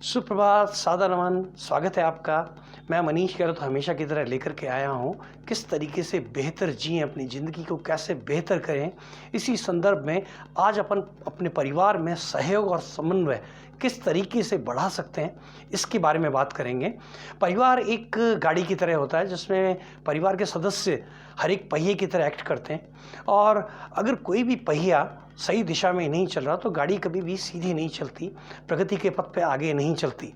सुप्रभात, सादर नमन, स्वागत है आपका। मैं मनीष गहलोत हमेशा की तरह लेकर के आया हूँ, किस तरीके से बेहतर जिएँ, अपनी ज़िंदगी को कैसे बेहतर करें। इसी संदर्भ में आज अपन अपने परिवार में सहयोग और समन्वय किस तरीके से बढ़ा सकते हैं, इसके बारे में बात करेंगे। परिवार एक गाड़ी की तरह होता है जिसमें परिवार के सदस्य हर एक पहिए की तरह एक्ट करते हैं, और अगर कोई भी पहिया सही दिशा में नहीं चल रहा तो गाड़ी कभी भी सीधी नहीं चलती, प्रगति के पथ पे आगे नहीं चलती।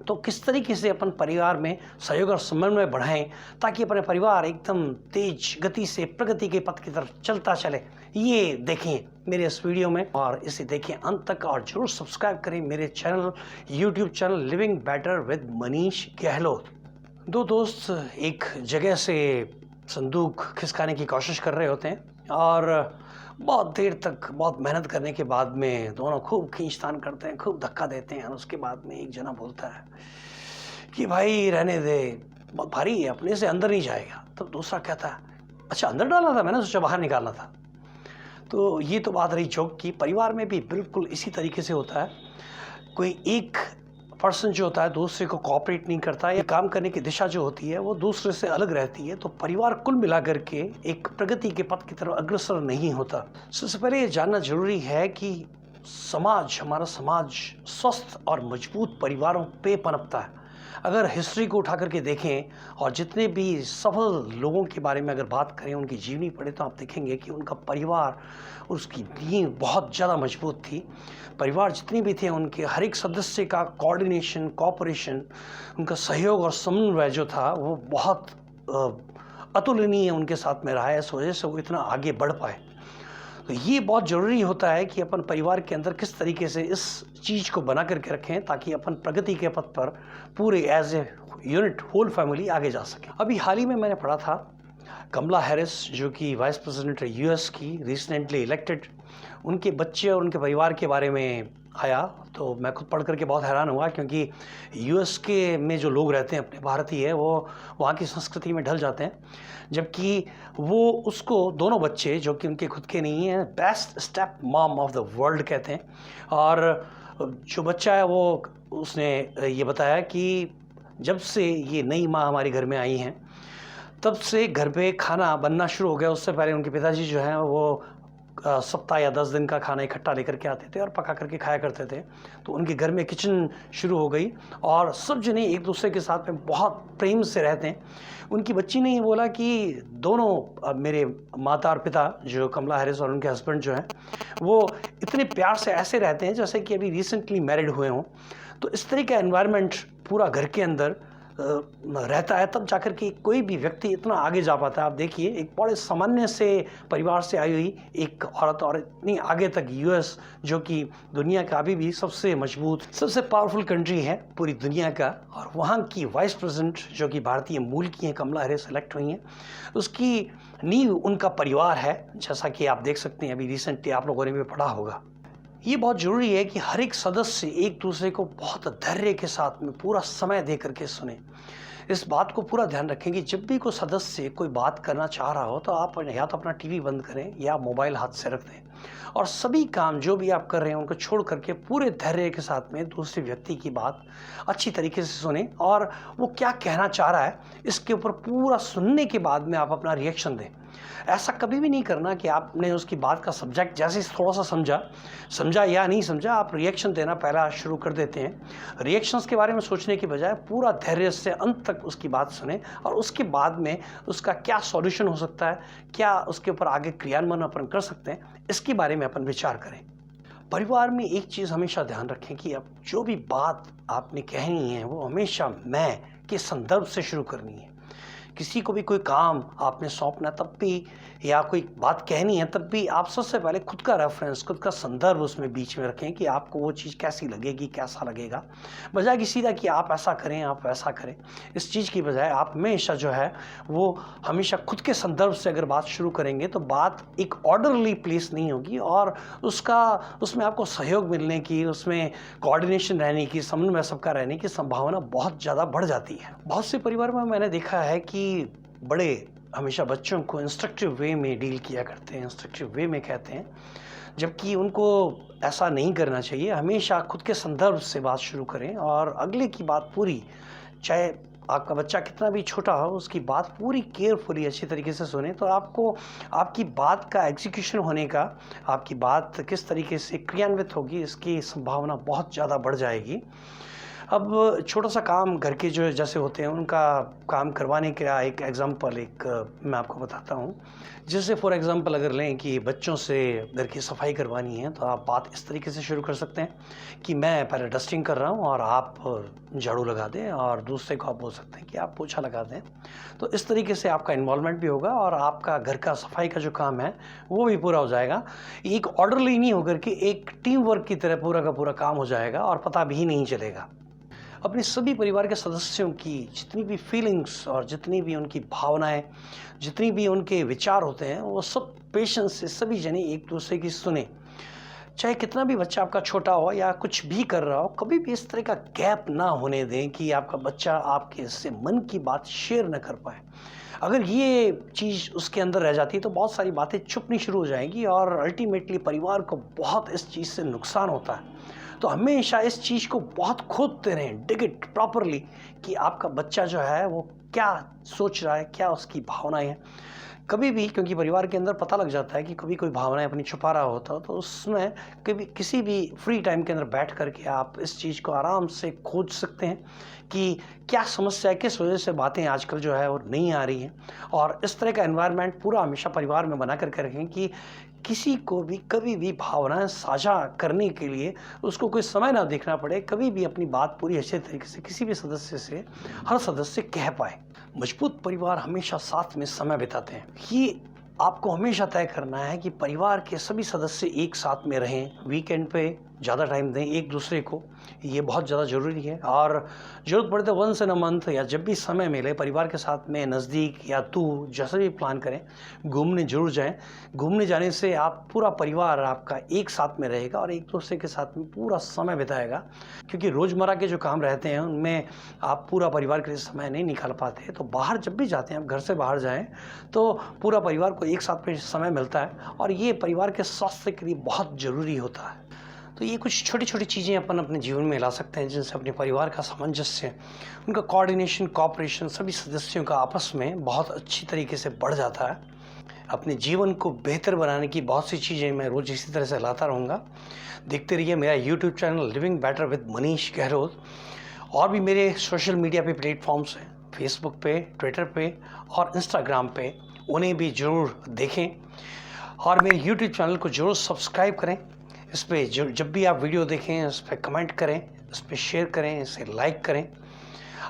तो किस तरीके से अपन परिवार में सहयोग और समन्वय बढ़ाएं ताकि अपने परिवार एकदम तेज गति से प्रगति के पथ की तरफ चलता चले, ये देखें मेरे इस वीडियो में, और इसे देखें अंत तक और जरूर सब्सक्राइब करें मेरे channel, YouTube channel living better with Manish Gehlot. दो दोस्त एक जगह से संदूक खिसकाने की कोशिश कर रहे होते हैं और बहुत देर तक बहुत मेहनत करने के बाद में दोनों खूब खींचतान करते हैं, खूब धक्का देते हैं, और उसके बाद में एक जना बोलता है कि भाई रहने दे, बहुत भारी है, अपने से अंदर नहीं जाएगा। तो दूसरा कहता है अच्छा अंदर डालना था, मैंने सोचा बाहर निकालना था। तो ये तो बात रही जोक की। परिवार में भी बिल्कुल इसी तरीके से होता है। कोई एक पर्सन जो होता है दूसरे को कोऑपरेट नहीं करता, या काम करने की दिशा जो होती है वो दूसरे से अलग रहती है, तो परिवार कुल मिलाकर के एक प्रगति के पथ की तरफ अग्रसर नहीं होता। सबसे पहले ये जानना जरूरी है कि हमारा समाज स्वस्थ और मजबूत परिवारों पे पनपता है। अगर हिस्ट्री को उठा करके देखें और जितने भी सफल लोगों के बारे में अगर बात करें, उनकी जीवनी पढ़ें, तो आप देखेंगे कि उनका परिवार और उसकी नींव बहुत ज़्यादा मजबूत थी। परिवार जितने भी थे उनके हर एक सदस्य का कोऑर्डिनेशन, कोऑपरेशन, उनका सहयोग और समन्वय जो था वो बहुत अतुलनीय उनके साथ में रहा है। इस वजह से वो इतना आगे बढ़ पाए। तो ये बहुत ज़रूरी होता है कि अपन परिवार के अंदर किस तरीके से इस चीज़ को बना करके रखें ताकि अपन प्रगति के पथ पर पूरे as a unit whole family आगे जा सकें। अभी हाल ही में मैंने पढ़ा था कमला हैरिस जो कि वाइस प्रेसिडेंट है यूएस की, रिसेंटली इलेक्टेड, उनके बच्चे और उनके परिवार के बारे में आया। तो मैं खुद पढ़ करके बहुत हैरान हुआ, क्योंकि यूएस के में जो लोग रहते हैं अपने भारतीय, वो वहाँ की संस्कृति में ढल जाते हैं, जबकि वो उसको दोनों बच्चे जो कि उनके खुद के नहीं हैं best step mom of the world कहते हैं। और जो बच्चा है वो उसने ये बताया कि जब से ये नई माँ हमारे घर में आई हैं तब से घर पे खाना बनना शुरू हो गया। उससे पहले उनके पिताजी जो हैं वो सप्ताह या 10 दिन का खाना इकट्ठा लेकर के आते थे और पका करके खाया करते थे। तो उनके घर में किचन शुरू हो गई और सब जने एक दूसरे के साथ में बहुत प्रेम से रहते हैं। उनकी बच्ची ने ये बोला कि दोनों मेरे माता और पिता जो कमला हैरिस और उनके हस्बैंड जो हैं वो इतने प्यार से ऐसे रहते हैं जैसे कि अभी रिसेंटली मैरिड हुए हों। तो इस तरह का एनवायरनमेंट पूरा घर के अंदर रहता है, तब जाकर के कोई भी व्यक्ति इतना आगे जा पाता है। आप देखिए एक बड़े सामान्य से परिवार से आई हुई एक औरत और इतनी आगे तक यूएस, जो कि दुनिया का अभी भी सबसे मजबूत, सबसे पावरफुल कंट्री है पूरी दुनिया का, और वहाँ की वाइस प्रेसिडेंट जो कि भारतीय मूल की हैं, कमला हैरिस सेलेक्ट हुई हैं, उसकी नींव उनका परिवार है। जैसा कि आप देख सकते हैं अभी रिसेंटली आप लोगों ने भी पढ़ा होगा। ये बहुत ज़रूरी है कि हर एक सदस्य एक दूसरे को बहुत धैर्य के साथ में पूरा समय दे करके सुने। इस बात को पूरा ध्यान रखें कि जब भी कोई सदस्य कोई बात करना चाह रहा हो तो आप या तो अपना टीवी बंद करें या मोबाइल हाथ से रख दें, और सभी काम जो भी आप कर रहे हैं उनको छोड़ करके पूरे धैर्य के साथ में दूसरे व्यक्ति की बात अच्छी तरीके से सुने, और वो क्या कहना चाह रहा है इसके ऊपर पूरा सुनने के बाद में आप अपना रिएक्शन दें। ऐसा कभी भी नहीं करना कि आपने उसकी बात का सब्जेक्ट जैसे ही थोड़ा सा समझा या नहीं समझा, आप रिएक्शन देना पहला शुरू कर देते हैं। रिएक्शंस के बारे में सोचने की बजाय पूरा धैर्य से अंत तक उसकी बात सुने, और उसके बाद में उसका क्या सॉल्यूशन हो सकता है, क्या उसके ऊपर आगे क्रियान्वयन अपन कर सकते हैं, इसके बारे में अपन विचार करें। परिवार में एक चीज़ हमेशा ध्यान रखें कि अब जो भी बात आपने कहनी है वो हमेशा मैं के संदर्भ से शुरू करनी है। किसी को भी कोई काम आपने सौंपना तब भी, या कोई बात कहनी है तब भी, आप सबसे पहले खुद का रेफरेंस, खुद का संदर्भ उसमें बीच में रखें कि आपको वो चीज़ कैसी लगेगी, कैसा लगेगा, बजाय कि सीधा कि आप ऐसा करें आप वैसा करें। इस चीज़ की बजाय आप हमेशा जो है वो हमेशा खुद के संदर्भ से अगर बात शुरू करेंगे तो बात एक ऑर्डरली प्लेस नहीं होगी, और उसमें आपको सहयोग मिलने की, उसमें कोऑर्डिनेशन रहने की, समन्वय सबका रहने की संभावना बहुत ज़्यादा बढ़ जाती है। बहुत से परिवार में मैंने देखा है कि बड़े हमेशा बच्चों को इंस्ट्रक्टिव वे में डील किया करते हैं, इंस्ट्रक्टिव वे में कहते हैं, जबकि उनको ऐसा नहीं करना चाहिए। हमेशा खुद के संदर्भ से बात शुरू करें और अगले की बात पूरी, चाहे आपका बच्चा कितना भी छोटा हो, उसकी बात पूरी केयरफुली अच्छी तरीके से सुने, तो आपको आपकी बात का एग्जीक्यूशन होने का, आपकी बात किस तरीके से क्रियान्वित होगी, इसकी संभावना बहुत ज़्यादा बढ़ जाएगी। अब छोटा सा काम घर के जो जैसे होते हैं, उनका काम करवाने का एक एग्ज़ाम्पल मैं आपको बताता हूँ। जैसे फॉर एग्ज़ाम्पल अगर लें कि बच्चों से घर की सफाई करवानी है, तो आप बात इस तरीके से शुरू कर सकते हैं कि मैं पहले डस्टिंग कर रहा हूँ और आप झाड़ू लगा दें, और दूसरे को आप बोल सकते हैं कि आप पोछा लगा दें। तो इस तरीके से आपका इन्वॉल्वमेंट भी होगा और आपका घर का सफाई का जो काम है वो भी पूरा हो जाएगा। एक ऑर्डरली नहीं होकर के एक टीम वर्क की तरह पूरा का पूरा काम हो जाएगा और पता भी नहीं चलेगा। अपने सभी परिवार के सदस्यों की जितनी भी फीलिंग्स और जितनी भी उनकी भावनाएं, जितनी भी उनके विचार होते हैं, वो सब पेशेंस से सभी जने एक दूसरे की सुने। चाहे कितना भी बच्चा आपका छोटा हो या कुछ भी कर रहा हो, कभी भी इस तरह का गैप ना होने दें कि आपका बच्चा आपके से मन की बात शेयर न कर पाए। अगर ये चीज़ उसके अंदर रह जाती है तो बहुत सारी बातें छुपनी शुरू हो जाएंगी और अल्टीमेटली परिवार को बहुत इस चीज़ से नुकसान होता है। तो हमेशा इस चीज़ को बहुत खोदते रहें, डिग इट प्रॉपरली, कि आपका बच्चा जो है वो क्या सोच रहा है, क्या उसकी भावनाएं हैं। कभी भी, क्योंकि परिवार के अंदर पता लग जाता है कि कभी कोई भावनाएं अपनी छुपा रहा होता, तो उसमें कभी किसी भी फ्री टाइम के अंदर बैठ करके आप इस चीज़ को आराम से खोज सकते हैं कि क्या समस्या है, किस वजह से बातें आजकल जो है वो नहीं आ रही हैं। और इस तरह का एनवायरनमेंट पूरा हमेशा परिवार में बना करके रखें कि किसी को भी कभी भी भावनाएं साझा करने के लिए उसको कोई समय ना देखना पड़े, कभी भी अपनी बात पूरी अच्छे तरीके से किसी भी सदस्य से, हर सदस्य कह पाए। मजबूत परिवार हमेशा साथ में समय बिताते हैं। ये आपको हमेशा तय करना है कि परिवार के सभी सदस्य एक साथ में रहें, वीकेंड पे ज़्यादा टाइम दें एक दूसरे को, ये बहुत ज़्यादा ज़रूरी है। और ज़रूरत पड़े तो वंस इन अ मंथ या जब भी समय मिले परिवार के साथ में नज़दीक या दूर जैसे भी प्लान करें, घूमने ज़रूर जाएं। घूमने जाने से आप पूरा परिवार आपका एक साथ में रहेगा और एक दूसरे के साथ में पूरा समय बिताएगा, क्योंकि रोज़मर्रा के जो काम रहते हैं उनमें आप पूरा परिवार के लिए समय नहीं निकाल पाते। तो बाहर जब भी जाते हैं, आप घर से बाहर जाएँ तो पूरा परिवार को एक साथ में समय मिलता है और ये परिवार के स्वास्थ्य के लिए बहुत ज़रूरी होता है। तो ये कुछ छोटी छोटी चीज़ें अपन अपने जीवन में ला सकते हैं जिनसे अपने परिवार का सामंजस्य, उनका कोऑर्डिनेशन, कोऑपरेशन सभी सदस्यों का आपस में बहुत अच्छी तरीके से बढ़ जाता है। अपने जीवन को बेहतर बनाने की बहुत सी चीज़ें मैं रोज़ इसी तरह से लाता रहूँगा। देखते रहिए मेरा YouTube channel living better with Manish Gehlot, और भी मेरे सोशल मीडिया पे प्लेटफॉर्म्स हैं, फेसबुक पे, ट्विटर पे और इंस्टाग्राम पे, उन्हें भी ज़रूर देखें और मेरे यूट्यूब चैनल को ज़रूर सब्सक्राइब करें। इस पर जब भी आप वीडियो देखें इस पर कमेंट करें, इस पर शेयर करें, इसे लाइक करें।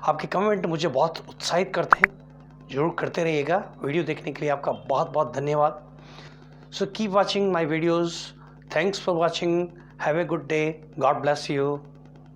आपके कमेंट मुझे बहुत उत्साहित करते हैं, ज़रूर करते रहिएगा। वीडियो देखने के लिए आपका बहुत बहुत धन्यवाद। So keep watching my videos. Thanks for watching. Have a good day. God bless you.